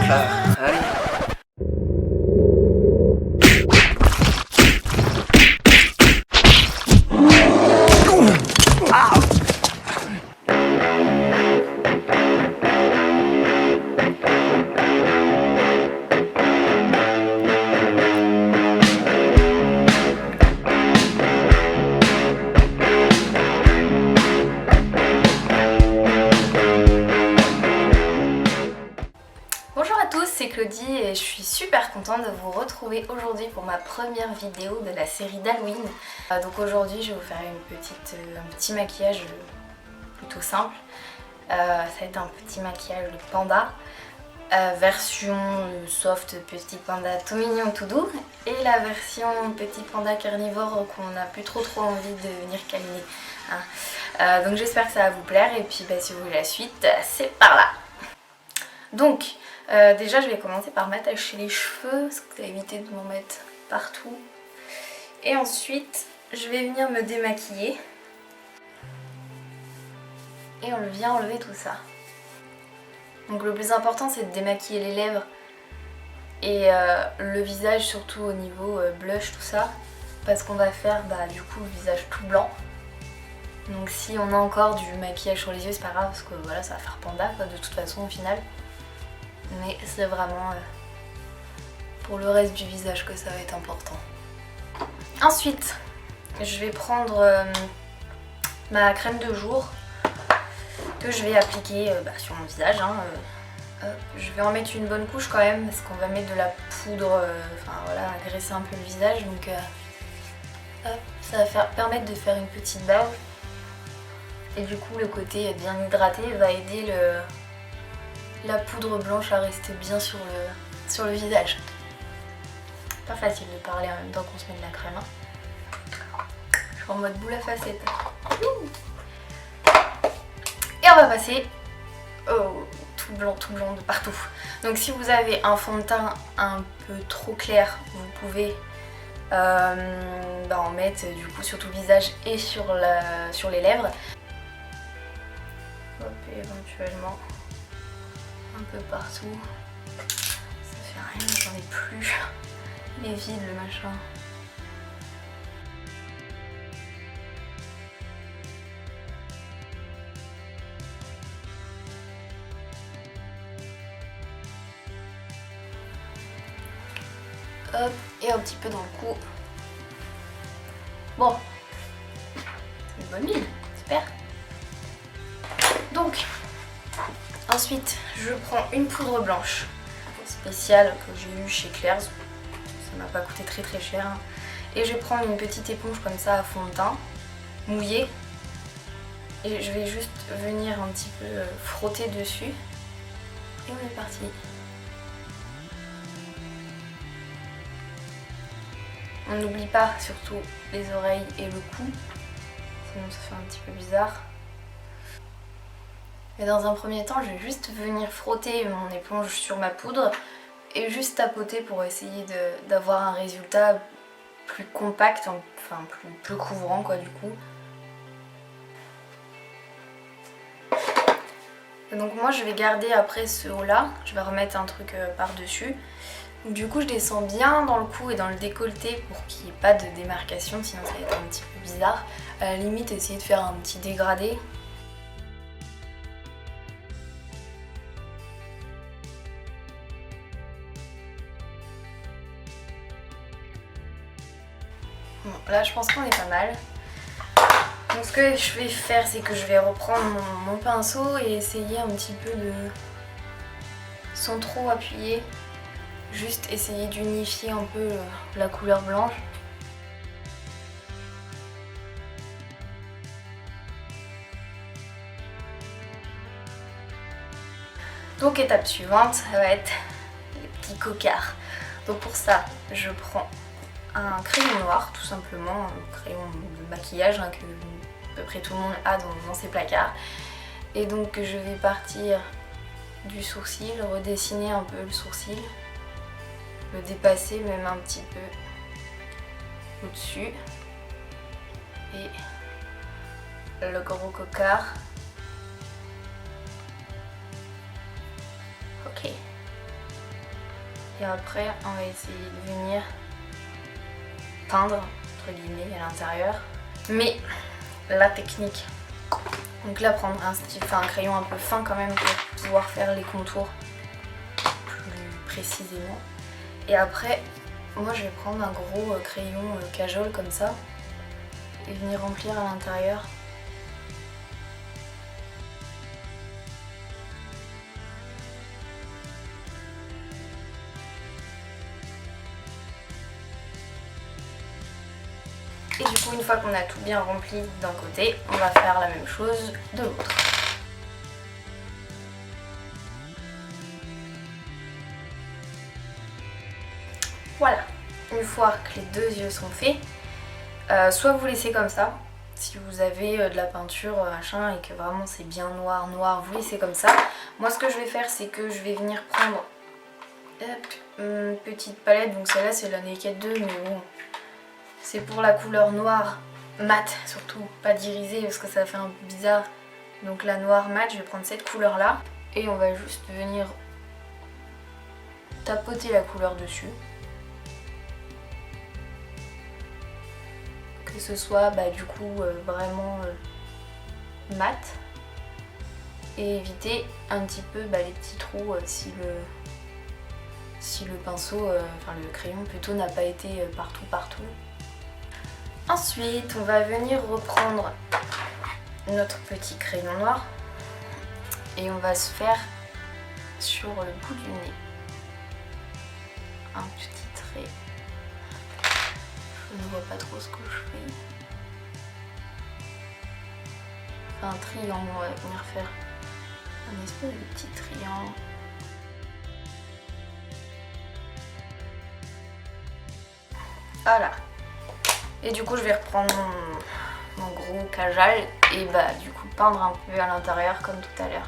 Allez. Bonjour à tous, c'est Claudie et je suis super contente de vous retrouver aujourd'hui pour ma première vidéo de la série d'Halloween. Donc aujourd'hui je vais vous faire un petit maquillage plutôt simple. Ça va être un petit maquillage de panda, version soft petit panda tout mignon tout doux et la version petit panda carnivore qu'on n'a plus trop envie de venir câliner. Hein. Donc j'espère que ça va vous plaire et puis si vous voulez la suite, c'est par là. Donc déjà je vais commencer par m'attacher les cheveux, parce que ça va éviter de m'en mettre partout. Et ensuite je vais venir me démaquiller. Et on vient enlever tout ça. Donc le plus important c'est de démaquiller les lèvres et le visage, surtout au niveau blush tout ça. Parce qu'on va faire du coup le visage tout blanc. Donc si on a encore du maquillage sur les yeux c'est pas grave parce que voilà, ça va faire panda quoi, de toute façon au final. Mais c'est vraiment pour le reste du visage que ça va être important. Ensuite, je vais prendre ma crème de jour que je vais appliquer sur mon visage. Je vais en mettre une bonne couche quand même parce qu'on va mettre de la poudre, voilà, agresser un peu le visage. Donc ça va permettre de faire une petite base. Et du coup le côté bien hydraté va aider la poudre blanche à rester bien sur le visage. Pas facile de parler en même temps qu'on se met de la crème. Je suis en mode boule à facettes. Et on va passer au tout blanc de partout. Donc si vous avez un fond de teint un peu trop clair, vous pouvez en mettre du coup sur tout le visage et sur les lèvres. Hop, et éventuellement un peu partout. Ça fait rien, j'en ai plus. Il est vide le machin. Hop, et un petit peu dans le cou. Bon, c'est une bonne mine, super. Donc, ensuite, je prends une poudre blanche spéciale que j'ai eue chez Claire's. Ça m'a pas coûté très cher. Et je vais prendre une petite éponge comme ça à fond de teint, mouillée. Et je vais juste venir un petit peu frotter dessus. Et on est parti. On n'oublie pas surtout les oreilles et le cou, sinon ça fait un petit peu bizarre. Et dans un premier temps, je vais juste venir frotter mon éponge sur ma poudre et juste tapoter pour essayer d'avoir un résultat plus compact, enfin plus couvrant quoi du coup. Et donc moi je vais garder après ce haut là, je vais remettre un truc par-dessus. Du coup je descends bien dans le cou et dans le décolleté pour qu'il n'y ait pas de démarcation, sinon ça va être un petit peu bizarre. À la limite essayer de faire un petit dégradé. Bon, là je pense qu'on est pas mal. Donc ce que je vais faire c'est que je vais reprendre mon pinceau et essayer un petit peu de, sans trop appuyer, juste essayer d'unifier un peu la couleur blanche. Donc étape suivante, ça va être les petits cocards. Donc pour ça, je prends un crayon noir, tout simplement, un crayon de maquillage que à peu près tout le monde a dans ses placards. Et donc je vais partir du sourcil, redessiner un peu le sourcil, le dépasser même un petit peu au-dessus. Et le gros cocard. Ok. Et après on va essayer de venir peindre entre guillemets à l'intérieur. Mais la technique, donc là prendre un crayon un peu fin quand même pour pouvoir faire les contours plus précisément. Et après moi je vais prendre un gros crayon cajole comme ça et venir remplir à l'intérieur. Et du coup, une fois qu'on a tout bien rempli d'un côté, on va faire la même chose de l'autre. Voilà, une fois que les deux yeux sont faits, soit vous laissez comme ça, si vous avez de la peinture machin et que vraiment c'est bien noir, vous laissez comme ça. Moi ce que je vais faire, c'est que je vais venir prendre une petite palette, donc celle-là c'est la Naked 2, mais bon, c'est pour la couleur noire mat, surtout pas d'irisé parce que ça fait un peu bizarre. Donc la noire mat, je vais prendre cette couleur là et on va juste venir tapoter la couleur dessus. Que ce soit du coup vraiment mat et éviter un petit peu les petits trous si le pinceau, enfin le crayon plutôt n'a pas été partout. Ensuite on va venir reprendre notre petit crayon noir et on va se faire sur le bout du nez un petit trait. Je ne vois pas trop ce que je fais. Enfin, un triangle, on va venir faire un espèce de petit triangle. Voilà. Et du coup, je vais reprendre mon gros kajal et du coup peindre un peu à l'intérieur comme tout à l'heure.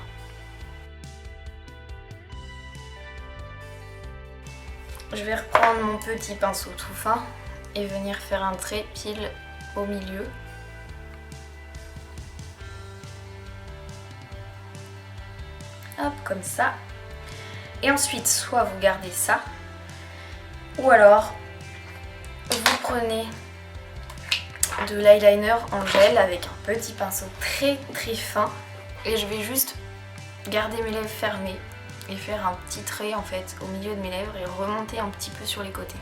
Je vais reprendre mon petit pinceau tout fin et venir faire un trait pile au milieu. Hop, comme ça. Et ensuite, soit vous gardez ça, ou alors vous prenez de l'eyeliner en gel avec un petit pinceau très fin et je vais juste garder mes lèvres fermées et faire un petit trait en fait au milieu de mes lèvres et remonter un petit peu sur les côtés.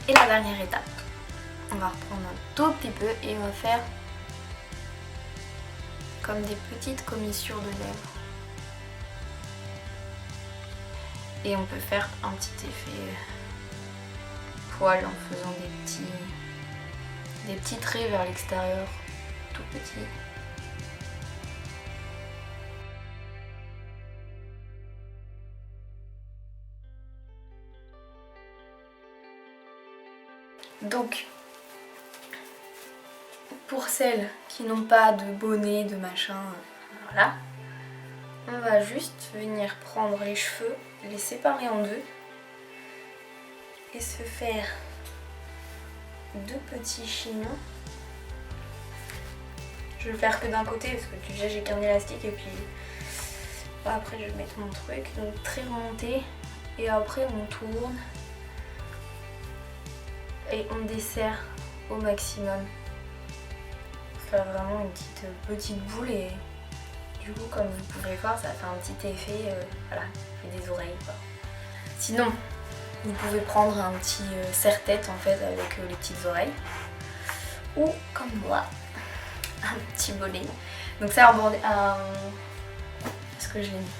Et la dernière étape, on va reprendre un tout petit peu et on va faire comme des petites commissures de lèvres. Et on peut faire un petit effet poil en faisant des petits traits vers l'extérieur, tout petits. Donc, pour celles qui n'ont pas de bonnet, de machin, voilà, on va juste venir prendre les cheveux, les séparer en deux et se faire deux petits chignons. Je vais le faire que d'un côté parce que déjà j'ai qu'un élastique et puis après je vais mettre mon truc, donc très remonté et après on tourne et on desserre au maximum. Faire vraiment une petite boule et du coup comme vous pouvez voir ça fait un petit effet, voilà, et des oreilles quoi. Sinon vous pouvez prendre un petit serre-tête en fait avec les petites oreilles ou comme moi un petit bonnet. Donc c'est un bonnet, est-ce que je l'ai mis?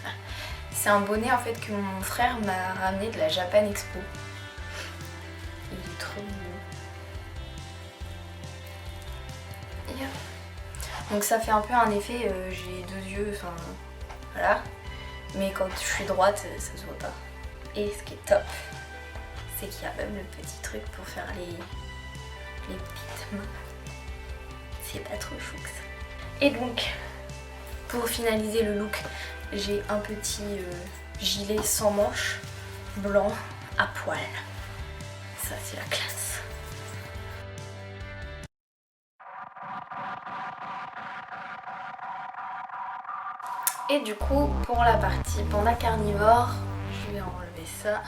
C'est un bonnet en fait que mon frère m'a ramené de la Japan Expo. Il est trop mignon. Donc ça fait un peu un effet, j'ai deux yeux, enfin voilà. Mais quand je suis droite, ça se voit pas. Et ce qui est top, c'est qu'il y a même le petit truc pour faire les petites mains. C'est pas trop chou que ça. Et donc, pour finaliser le look, j'ai un petit gilet sans manches, blanc, à poil. Ça, c'est la classe. Et du coup, pour la partie panda carnivore, je vais enlever ça.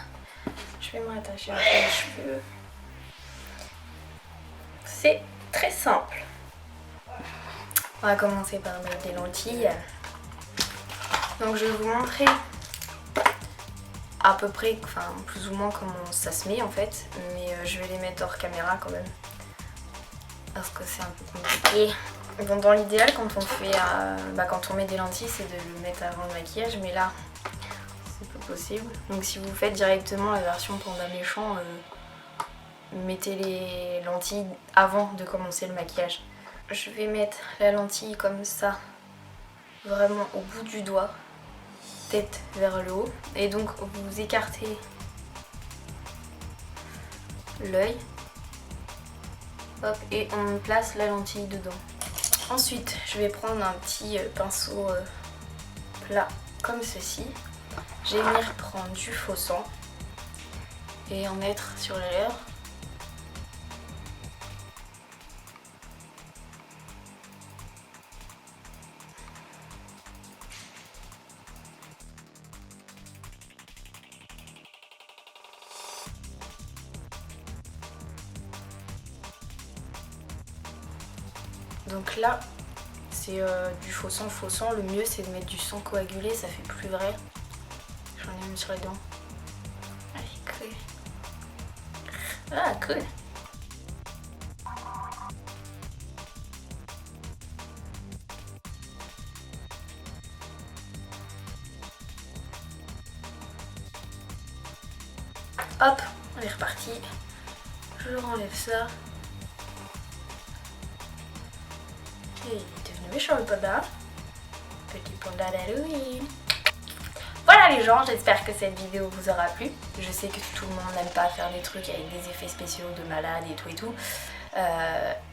Je vais me rattacher un peu les cheveux. C'est très simple. On va commencer par mettre des lentilles. Donc je vais vous montrer à peu près, enfin plus ou moins comment ça se met en fait. Mais je vais les mettre hors caméra quand même. Parce que c'est un peu compliqué. Bon, dans l'idéal, quand on fait, quand on met des lentilles, c'est de le mettre avant le maquillage, mais là, c'est pas possible. Donc si vous faites directement la version panda méchant, mettez les lentilles avant de commencer le maquillage. Je vais mettre la lentille comme ça, vraiment au bout du doigt, tête vers le haut, et donc vous écartez l'œil. Hop, et on place la lentille dedans. Ensuite, je vais prendre un petit pinceau plat comme ceci. Je vais venir prendre du faux sang et en mettre sur les lèvres. Donc là, c'est du faux sang. Le mieux c'est de mettre du sang coagulé, ça fait plus vrai. J'en ai même sur les dents. Allez, cool. Ah, cool. Hop, on est reparti. Je renlève ça. Et il est devenu méchant le panda. Petit panda d'Halloween. Voilà les gens, j'espère que cette vidéo vous aura plu. Je sais que tout le monde n'aime pas faire des trucs avec des effets spéciaux de malade et tout.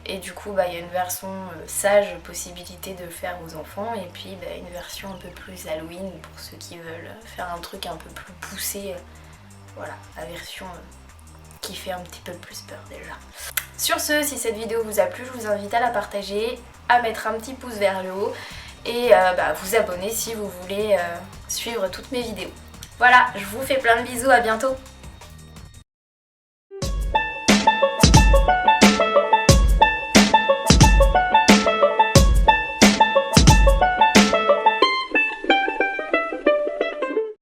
Et du coup, il y a une version sage, possibilité de le faire aux enfants. Et puis une version un peu plus Halloween pour ceux qui veulent faire un truc un peu plus poussé. Voilà, la version qui fait un petit peu plus peur déjà. Sur ce, si cette vidéo vous a plu, je vous invite à la partager, à mettre un petit pouce vers le haut et vous abonner si vous voulez suivre toutes mes vidéos. Voilà, je vous fais plein de bisous, à bientôt.